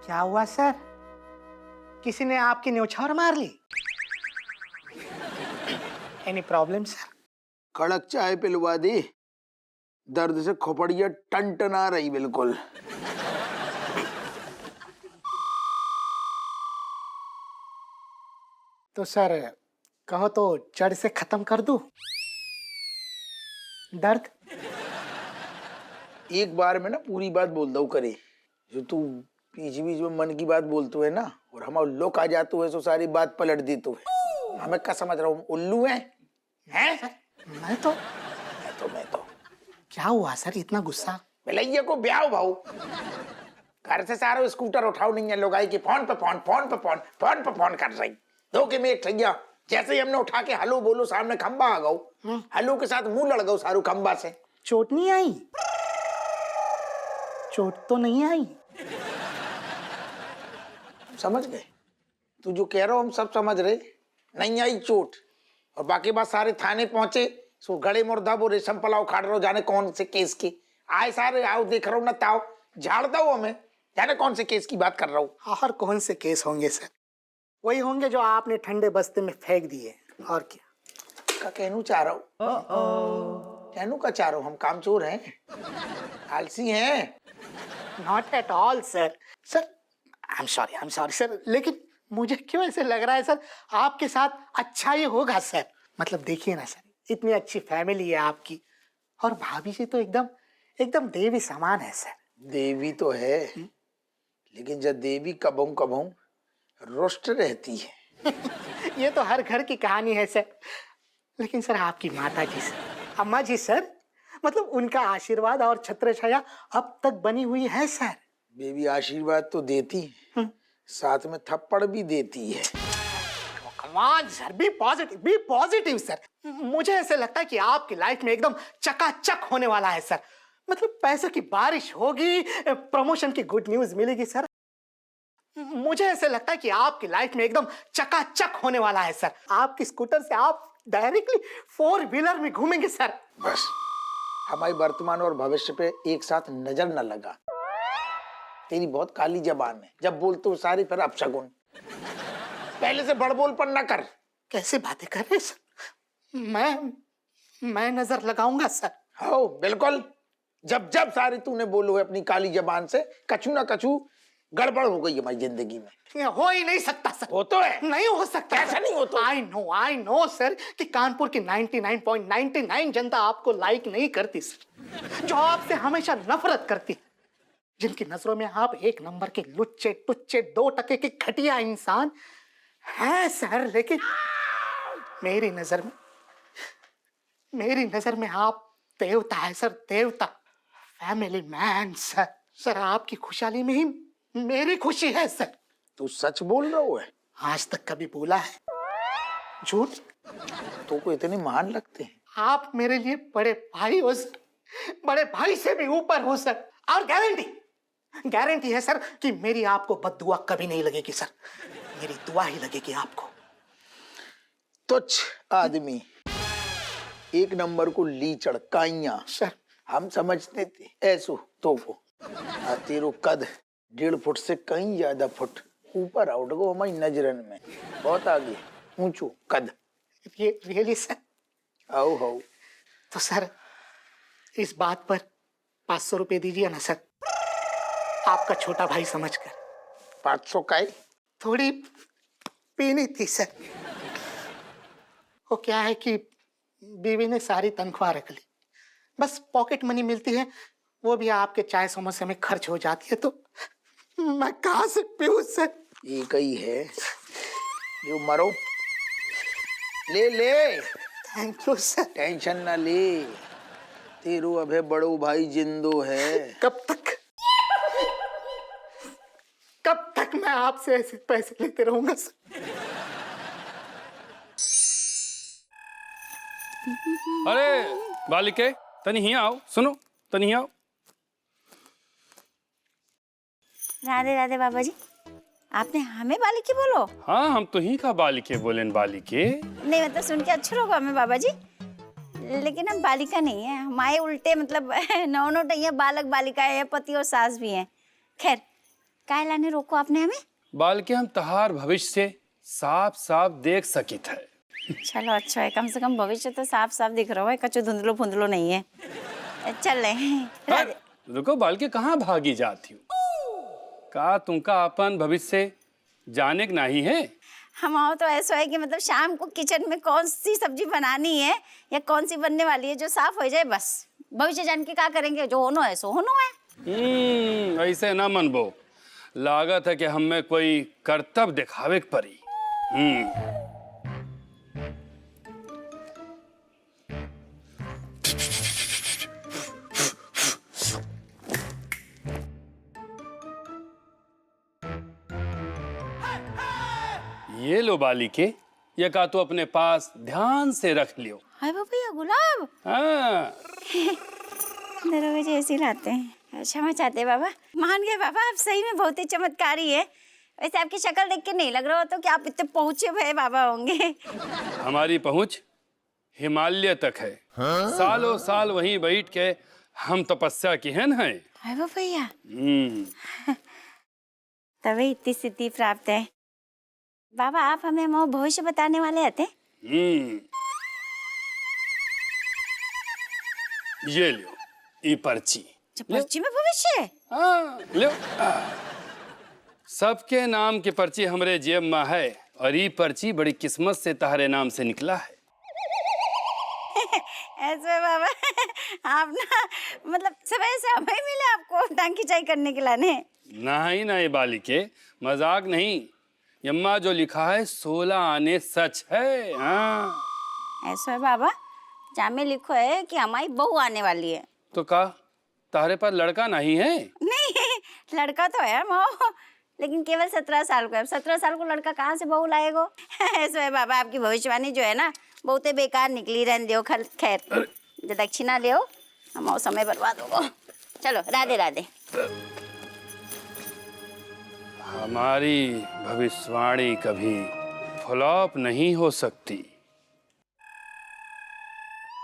क्या हुआ सर? किसी ने आपकी न्योछावर मार ली? Any problem sir? कड़क चाय पिलवा दी, दर्द से खोपड़िया टनटना रही बिल्कुल। तो सर कहो तो जड़ से खत्म कर दूं दर्द? एक बार में ना पूरी बात बोल दो करे, जो तू बीच बीच में मन की बात बोलते है ना, और हम लोग आ जाते हुए सो सारी बात पलट दी तो है। हमें क्या समझ रहा हूँ, उल्लू है? मैं तो क्या हुआ सर इतना गुस्सा? भैया को ब्याह भाऊ, घर से सारा स्कूटर उठाओ नहीं है, लोग आई कि फोन पे फोन कर रही। धोखे में एक ठैया जैसे ही हमने उठा के हलो बोलो, सामने खंबा आ गओ, हलो के साथ मुंह लड़ गओ सारू खंबा से। चोट नहीं आई? चोट तो नहीं आई? समझ गए? तू जो कह रहा हो हम सब समझ रहे, नहीं आई चोट। और बाकी बात सारे थाने पहुंचे, सो गड़े मुर्दा वो रेशम पलाव खाड़ रहे हो, जाने कौन से केस की आए सारे, आओ देख रहा हूँ ना ताओ झाड़ दो हमें, जाने कौन से केस की बात कर रहा हूँ। और कौन से केस होंगे सर? वही होंगे जो आपने ठंडे बस्ते में फेंक दिए, और क्या। का कहनू चाह रहा हूँ, कहनू का चाह रहा हूँ, हम कामचोर हैं, आलसी हैं? Not at all sir. Sir I am sorry sir, लेकिन मुझे क्यों ऐसे लग रहा है सर आपके साथ अच्छा ही होगा सर। मतलब देखिए ना सर, इतनी अच्छी फैमिली है आपकी, और भाभी जी तो एकदम देवी समान है सर। देवी तो है, लेकिन जब देवी कबहू रुष्ट रहती है। ये तो हर घर की कहानी है सर। लेकिन सर आपकी माता जी सर, अम्मा जी सर, मतलब उनका आशीर्वाद और छत्र छाया अब तक बनी हुई है सर। बेबी आशीर्वाद तो देती है, साथ में थप्पड़ भी देती है। Come on sir, be positive sir. मुझे ऐसे लगता है कि आपकी लाइफ में एकदम चकाचक होने वाला है सर। मतलब पैसों की बारिश होगी, प्रमोशन की गुड न्यूज मिलेगी सर। मुझे ऐसे लगता है कि आपकी लाइफ में एकदम चकाचक होने वाला है सर। आपकी स्कूटर से आप डायरेक्टली 4 व्हीलर में घूमेंगे सर। बस हमारी वर्तमान और भविष्य पे एक साथ नजर न लगा। तेरी बहुत काली जबान है, जब बोलते हो सारी फिर अपशगुन। पहले से बड़बोलपन न कर। कैसे बातें कर रहे सर? मैं नजर लगाऊंगा सर। हो बिल्कुल, जब सारी तूने बोलो है अपनी काली जबान से, कछु ना कछु गड़बड़ हो गई हमारी जिंदगी में। ये हो ही नहीं सकता सर। हो तो है, नहीं हो सकता। कैसा नहीं हो तो? आई नो सर कि कानपुर की 99.99 जनता आपको लाइक नहीं करती सर, जो आपसे हमेशा नफरत करती, जिनकी नजरों में आप एक नंबर के लुच्चे टुच्चे 2 टके के घटिया इंसान हैं सर। लेकिन मेरी नजर में आप देवता है सर, देवता, फैमिली मैन सर। सर आपकी खुशहाली में ही मेरी खुशी है सर। तू सच बोल रहा है? आज तक कभी बोला है झूठ? तो को इतने महान लगते हैं। आप मेरे लिए बड़े भाई हो सर, बड़े भाई से भी ऊपर हो सर। और गारंटी है सर कि मेरी आपको बद्दुआ कभी नहीं लगेगी सर, मेरी दुआ ही लगेगी आपको। तुच्छ आदमी, एक नंबर को लीचड़ काइया सर हम समझते थे ऐसो तो को। तेरो कद 1.5 फुट से कहीं ज्यादा फुट ऊपर आउट गो हमारी नजरन में, बहुत आगे ऊंचो कद। ये रियली सर? आओ हो तो सर इस बात पर 500 रुपए दीजिए ना सर, आपका छोटा भाई समझकर। 500 का ही? थोड़ी पीनी थी सर। वो क्या है कि बीवी ने सारी तनख्वाह रख ली, बस पॉकेट मनी मिलती है, वो भी आपके चाय समोसे में खर्च हो जाती है, तो मैं कहाँ से पीऊं सर? एक ही है जो मरो, ले। Thank you sir. टेंशन ना ले, तेरो अबे बड़ो भाई जिंदो है। कब तक मैं आपसे ऐसे पैसे लेते रहूंगा सर? अरे बालिके तनी ही आओ, सुनो तनी ही आओ। राधे राधे बाबा जी, आपने हमें बालिके बोलो? हाँ हम तो ही का बालिके बोलेन बालिके। नहीं मतलब सुन के अच्छा लगा हमें बाबा जी। लेकिन हम बालिका नहीं है, हमारे उल्टे मतलब नौ नौटैया बालक बालिका है, पति और सास भी हैं। खैर काहे लाने रोको आपने हमें? बालिके हम तहार भविष्य से साफ साफ देख सकित है। चलो अच्छा है, कम से कम भविष्य तो साफ साफ दिख रहा है, कचो धुंधलो फुंधलो नहीं है। चल रहे रुको बालिके, कहाँ भागी जाती हो? का तुमका अपन भविष्य जाने के नहीं है? हम आओ तो ऐसा है कि मतलब शाम को किचन में कौन सी सब्जी बनानी है या कौन सी बनने वाली है जो साफ हो जाए बस। भविष्य जान के क्या करेंगे, जो होनो है सो होनो है। ऐसे ना मनबो, लागत है कि हमें कोई कर्तव्य दिखावे के परी। ये लो बालिके, ये का तो अपने पास ध्यान से रख लियो। हाय बाबा ये गुलाब। हाँ। दरोगे जी ऐसे ही लाते हैं। क्षमा चाहते हैं बाबा, मान गए बाबा, आप सही में बहुत ही चमत्कारी है। वैसे आपकी शक्ल देख के नहीं लग रहा हो तो कि आप इतने पहुंचे हुए बाबा होंगे। हमारी पहुंच हिमालय तक है। सालों साल वहीं बैठ के हम तपस्या की है ना। हाय बाबा भैया तभी इतनी सिद्धि प्राप्त है। बाबा आप हमें वो भविष्य बताने वाले थे? ये लो ये पर्ची। पर्ची में भविष्य है? हाँ लो। सबके नाम की पर्ची हमरे जेब में है और ये पर्ची बड़ी किस्मत से तुम्हारे नाम से निकला है। ऐसे बाबा आप ना मतलब सुबह से हमें मिले आपको टांग खिंचाई करने के लाने? नहीं नहीं बालिके, मजाक नहीं। यम्मा जो लिखा है 16 आने सच है। हाँ ऐसा है बाबा, जामे लिखो है कि हमारी बहू आने वाली है। तो का तारे पास लड़का नहीं है? नहीं लड़का तो है माओ, लेकिन केवल 17 साल को है। 17 साल को लड़का कहाँ से बहू लाएगो? ऐसा है बाबा, आपकी भविष्यवाणी जो है ना बहुते बेकार निकली। रहने दो खैर, जो दक्षिणा ले हम समय बर्बाद होगा। चलो राधे राधे। हमारी भविष्यवाणी कभी फ्लॉप नहीं हो सकती।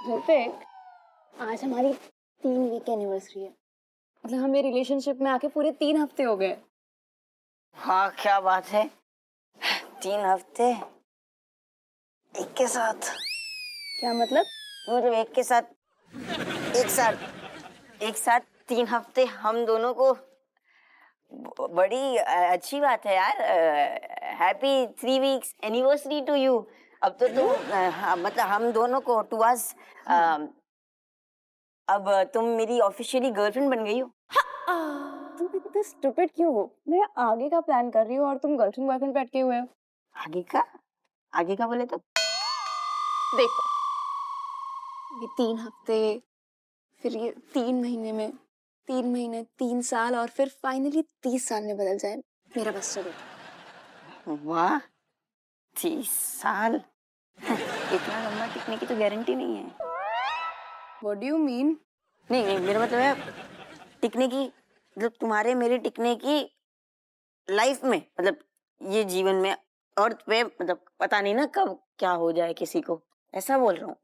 ऋतिक, आज हमारी 3 वीक एनिवर्सरी है। मतलब हमें रिलेशनशिप में आके पूरे 3 हफ्ते हो गए। हाँ क्या बात है, 3 हफ्ते एक के साथ? क्या मतलब? मतलब एक साथ 3 हफ्ते हम दोनों को बड़ी अच्छी बात है यार। Happy 3 weeks anniversary to you. अब तो तुम मतलब हम दोनों को टू अस अब तुम मेरी ऑफिशियली गर्लफ्रेंड बन गई हो। तुम इतने स्टूपिड क्यों हो? मैं आगे का प्लान कर रही हूँ और तुम गर्लफ्रेंड बॉयफ्रेंड पे अटके हुए हो। आगे का बोले तो देखो, ये 3 हफ्ते, फिर ये 3 महीने में, 3 महीने, 3 साल और फिर फाइनली 30 साल में बदल जाए। मेरा बस चलो। वाह 30 साल इतना लंबा टिकने की तो गारंटी नहीं है। What do you mean? नहीं मेरा मतलब है टिकने की, मतलब तुम्हारे मेरे टिकने की लाइफ में, मतलब ये जीवन में, अर्थ पे, मतलब पता नहीं ना कब क्या हो जाए किसी को, ऐसा बोल रहा हूँ।